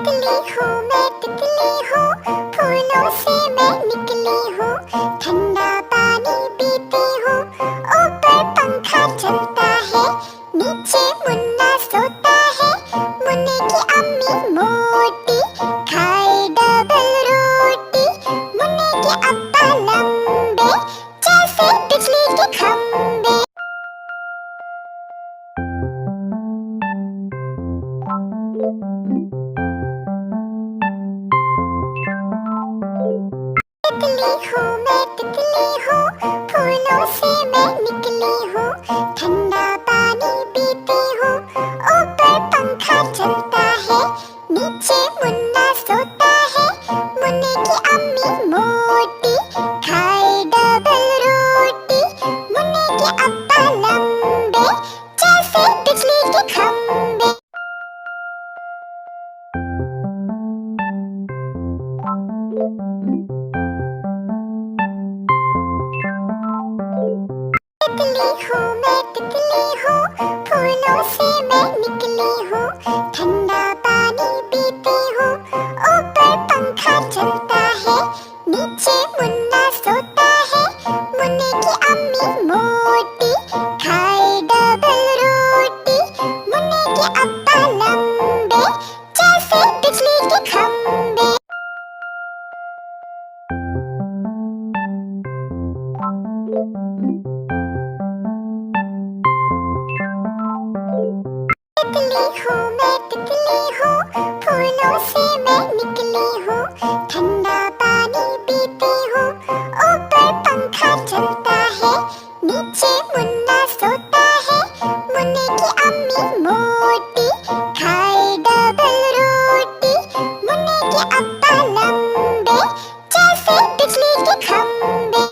तितली हूँ मैं तितली हूँ, फूलों से मैं निकली हूँ, ठंडा पानी पीती हूँ, ऊपर पंखा चलता है, नीचे मुन्ना सोता है, मुन्ने की अम्मी मोटी खाए डबल रोटी, मुन्ने के अब्बा लंबे जैसे बिजली के खंबे। तितली हूँ मैं तितली हूँ, फूलों से मैं निकली हूँ, ठंडा पानी पीती हूँ, ऊपर पंखा चलता है, नीचे